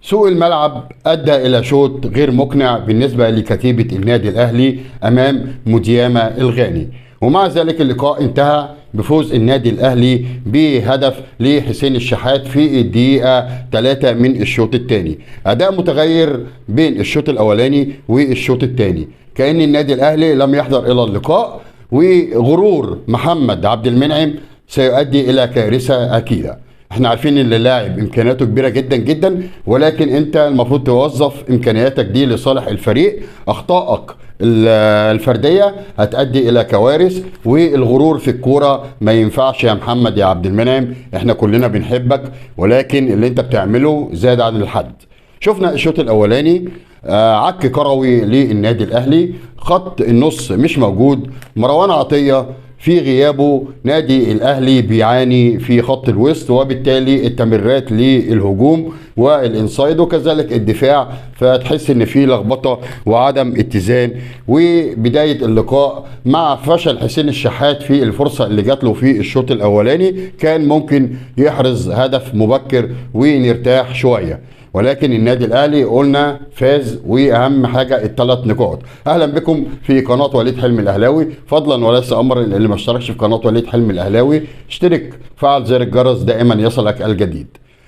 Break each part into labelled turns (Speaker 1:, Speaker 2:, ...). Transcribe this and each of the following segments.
Speaker 1: سوء الملعب أدى إلى شوط غير مقنع بالنسبة لكتيبة النادي الأهلي أمام مديامة الغاني، ومع ذلك اللقاء انتهى بفوز النادي الأهلي بهدف لحسين الشحات في الدقيقة 3 من الشوط الثاني. أداء متغير بين الشوط الأولاني والشوط الثاني، كأن النادي الأهلي لم يحضر إلى اللقاء، وغرور محمد عبد المنعم سيؤدي إلى كارثة أكيدة. احنا عارفين ان اللاعب امكانياته كبيره جدا جدا، ولكن انت المفروض توظف امكانياتك دي لصالح الفريق. اخطائك الفرديه هتؤدي الى كوارث، والغرور في الكوره ما ينفعش يا محمد يا عبد المنعم. احنا كلنا بنحبك، ولكن اللي انت بتعمله زاد عن الحد. شفنا الشوط الاولاني عك كروي للنادي الاهلي، خط النص مش موجود، مروان عطيه في غيابه نادي الاهلي بيعاني في خط الوسط، وبالتالي التمريرات للهجوم والانسايد وكذلك الدفاع، فتحس ان في لخبطه وعدم اتزان. وبدايه اللقاء مع فشل حسين الشحات في الفرصه اللي جات له في الشوط الاولاني، كان ممكن يحرز هدف مبكر ونرتاح شويه، ولكن النادي الاهلي قلنا فاز، واهم حاجه الثلاث نقاط. اهلا بكم في قناه وليد حلمي الاهلاوي، فضلا وليس امرا اللي ما اشتركش في قناه وليد حلمي الاهلاوي اشترك، فعل زر الجرس دائما يصلك الجديد.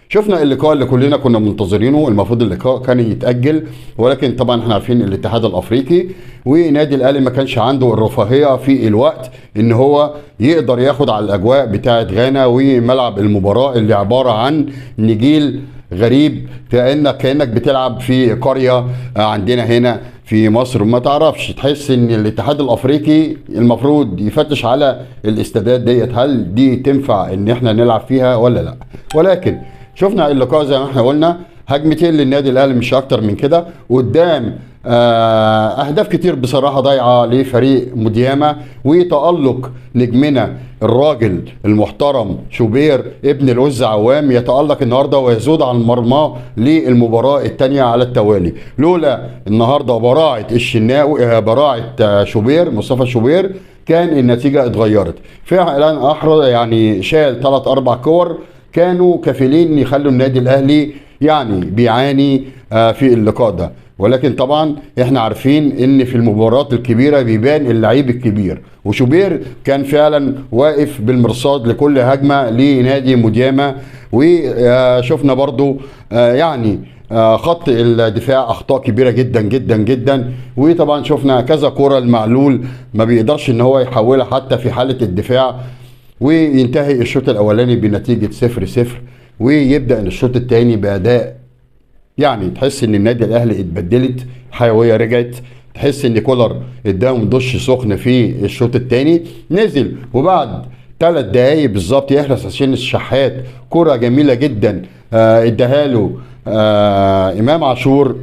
Speaker 1: شفنا اللقاء اللي كلنا كنا منتظرينه، المفروض اللقاء كان يتاجل، ولكن طبعا احنا عارفين الاتحاد الافريقي ونادي الاهلي ما كانش عنده الرفاهيه في الوقت ان هو يقدر ياخد على الاجواء بتاعه غانا وملعب المباراه اللي عباره عن نجيل غريب، كأنك بتلعب في قرية عندنا هنا في مصر، وما تعرفش، تحس ان الاتحاد الافريقي المفروض يفتش على الاستادات ديت، هل دي تنفع ان احنا نلعب فيها ولا لا. ولكن شفنا اللقاء زي ما احنا قلنا، هجمتين للنادي الاهلي مش اكتر من كده، قدام اهداف كتير بصراحه ضايعه لفريق مديامه، وتالق نجمنا الراجل المحترم شوبير ابن الوز عوام يتالق النهارده ويزود عن مرماه للمباراه الثانيه على التوالي. لولا النهارده براعه الشناوي، براعه شوبير، مصطفى شوبير، كان النتيجه اتغيرت فعلا. احرز يعني شال 3-4 كور كانوا كفيلين يخلوا النادي الاهلي يعني بيعاني في اللقاء ده. ولكن طبعا احنا عارفين ان في المباريات الكبيره بيبان اللعيب الكبير، وشوبير كان فعلا واقف بالمرصاد لكل هجمه لنادي مديامه. وشفنا برضو يعني خط الدفاع اخطاء كبيره جدا جدا جدا، وطبعا شفنا كذا كره المعلول ما بيقدرش ان هو يحولها حتى في حاله الدفاع، وينتهي الشوط الاولاني بنتيجه 0-0، ويبدا الشوط الثاني باداء يعني تحس ان النادي الاهلي اتبدلت، حيويه رجعت، تحس ان كولر اداهم دش سخن في الشوط الثاني. نزل وبعد 3 دقايق بالظبط يحرز حسين الشحات كره جميله جدا اداها له امام عاشور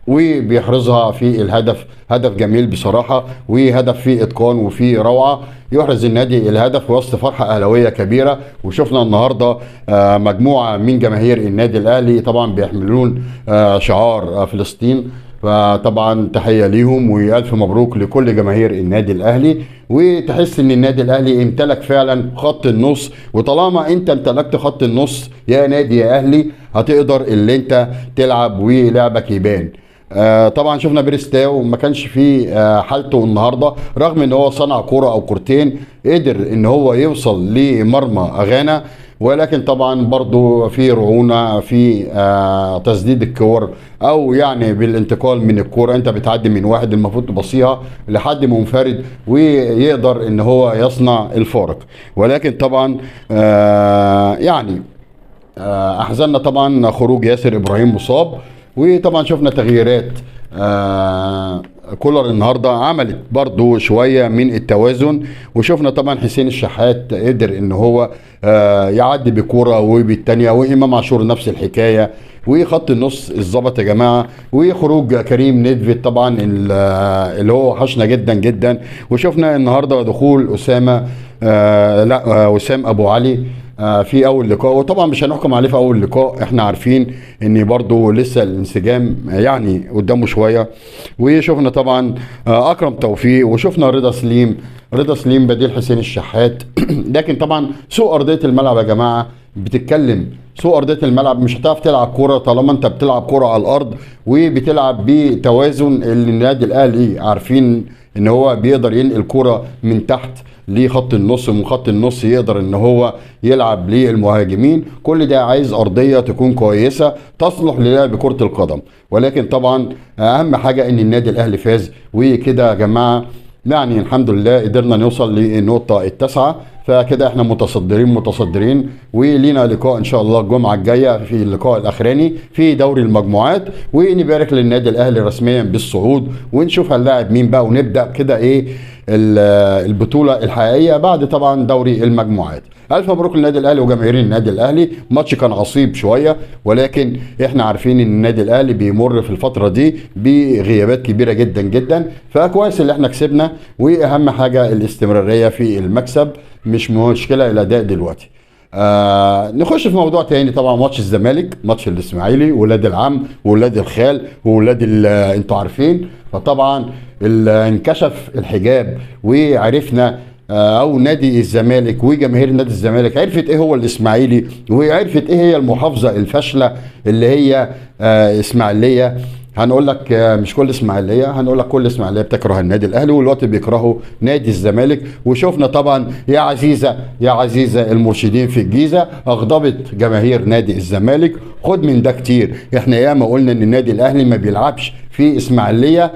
Speaker 1: وبيحرزها في الهدف. هدف جميل بصراحه، وهدف فيه اتقان وفيه روعه، يحرز النادي الهدف وسط فرحه اهلاويه كبيره. وشفنا النهارده مجموعه من جماهير النادي الاهلي طبعا بيحملون شعار فلسطين، فطبعا تحيه ليهم والف مبروك لكل جماهير النادي الاهلي. وتحس ان النادي الاهلي امتلك فعلا خط النص، وطالما انت امتلكت خط النص يا نادي يا اهلي هتقدر اللي انت تلعب ولعبك يبان. طبعا شفنا بيرستاو ما كانش في حالته النهارده، رغم ان هو صنع كوره او كورتين قدر ان هو يوصل لمرمى غانا، ولكن طبعا برضو في رعونه في تسديد الكور، او يعني بالانتقال من الكوره انت بتعدي من واحد المفروض تبصيها لحد منفرد ويقدر ان هو يصنع الفارق. ولكن طبعا يعني احزننا طبعا خروج ياسر ابراهيم مصاب، وطبعا شفنا تغييرات كولر النهارده عملت برضو شويه من التوازن. وشفنا طبعا حسين الشحات قدر ان هو يعدي بكوره وبالتانيه، وامام عاشور نفس الحكايه، وخط النص الظبط يا جماعه. وخروج كريم نيدفيد طبعا اللي هو وحشنا جدا جدا. وشفنا النهارده دخول اسامه لا وسام ابو علي في اول لقاء، وطبعا مش هنحكم عليه في اول لقاء، احنا عارفين ان برضو لسه الانسجام يعني قدامه شويه. وشفنا طبعا اكرم توفيق، وشفنا رضا سليم بديل حسين الشحات. لكن طبعا سوء ارضيه الملعب يا جماعه، بتتكلم سوء ارضيه الملعب، مش هتعرف تلعب كوره طالما انت بتلعب كوره على الارض وبتلعب بتوازن. اللي النادي الاهلي عارفين ان هو بيقدر ينقل كوره من تحت لخط النص، ومن خط النص يقدر ان هو يلعب للمهاجمين. كل ده عايز ارضيه تكون كويسه تصلح للعب كره القدم. ولكن طبعا اهم حاجه ان النادي الاهلي فاز، وكده يا جماعه يعني الحمد لله قدرنا نوصل للنقطه التاسعه. فكده احنا متصدرين، ولينا لقاء ان شاء الله الجمعه الجايه في اللقاء الاخراني في دوري المجموعات، ونبارك للنادي الاهلي رسميا بالصعود، ونشوف هنلاعب مين بقى، ونبدا كده ايه البطوله الحقيقيه بعد طبعا دوري المجموعات. الف مبروك للنادي الاهلي وجماهير النادي الاهلي. ماتش كان عصيب شويه، ولكن احنا عارفين ان النادي الاهلي بيمر في الفتره دي بغيابات كبيره جدا جدا، فكويس اللي احنا كسبنا، واهم حاجه الاستمراريه في المكسب، مش مشكله الاداء دلوقتي. نخش في موضوع تاني. طبعا ماتش الزمالك، ماتش الاسماعيلي، ولاد العم وولاد الخال وولاد انتوا عارفين. فطبعا انكشف الحجاب، وعرفنا او نادي الزمالك وجماهير نادي الزمالك عرفت ايه هو الاسماعيلي، وعرفت ايه هي المحافظه الفاشله اللي هي اسماعيليه. هنقول لك مش كل اسماعيليه، هنقول لك كل اسماعيليه بتكره النادي الاهلي، والوقت بيكرهوا نادي الزمالك. وشفنا طبعا يا عزيزه المرشدين في الجيزه اغضبت جماهير نادي الزمالك. خد من ده كتير، احنا ياما قلنا ان النادي الاهلي ما بيلعبش في اسماعيليه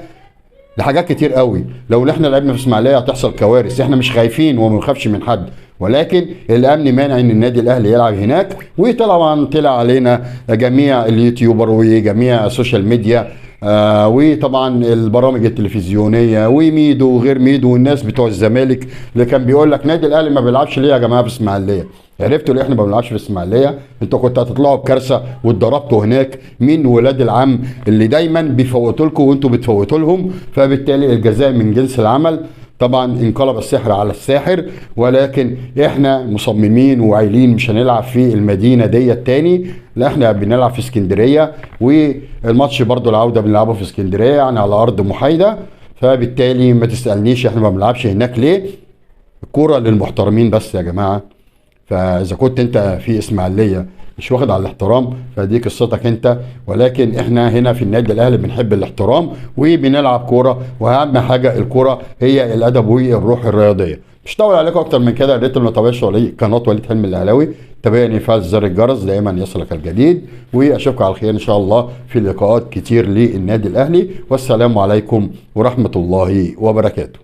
Speaker 1: لحاجات كتير قوي. لو احنا لعبنا في اسماعيليه هتحصل كوارث، احنا مش خايفين وما بنخافش من حد، ولكن الامن مانع ان النادي الاهلي يلعب هناك. وطبعا طلع علينا جميع اليوتيوبر وجميع السوشيال ميديا وطبعا البرامج التلفزيونيه وميدو وغير ميدو والناس بتوع الزمالك اللي كان بيقول لك نادي الاهلي ما بيلعبش ليه يا جماعه في اسماعيليه. عرفتوا ليه احنا ما بنلعبش في اسماعيليه؟ انتوا كنتوا هتطلعوا بكارثه واتضربتوا هناك من ولاد العم اللي دايما بيفوتوا لكم وانتوا بتفوتوا لهم. فبالتالي الجزاء من جنس العمل. طبعا انقلب السحر على الساحر، ولكن احنا مصممين وعايلين مش هنلعب في المدينه ديت تاني، لا احنا بنلعب في اسكندريه، والماتش برضو العوده بنلعبه في اسكندريه يعني على ارض محايده. فبالتالي ما تسالنيش احنا ما بنلعبش هناك ليه. الكوره للمحترمين بس يا جماعه. فاذا كنت انت في اسماعيليه مش واخد على الاحترام فدي قصتك انت، ولكن احنا هنا في النادي الاهلي بنحب الاحترام وبنلعب كوره، واهم حاجه الكوره هي الادب والروح الرياضيه. مش هطول عليكم اكتر من كده. يا ريت ما تتابعوش قناه وليد حلمي الاهلاوي، تابعني فعل زر الجرس دائما يصلك الجديد، واشوفكم على خير ان شاء الله في لقاءات كتير للنادي الاهلي. والسلام عليكم ورحمه الله وبركاته.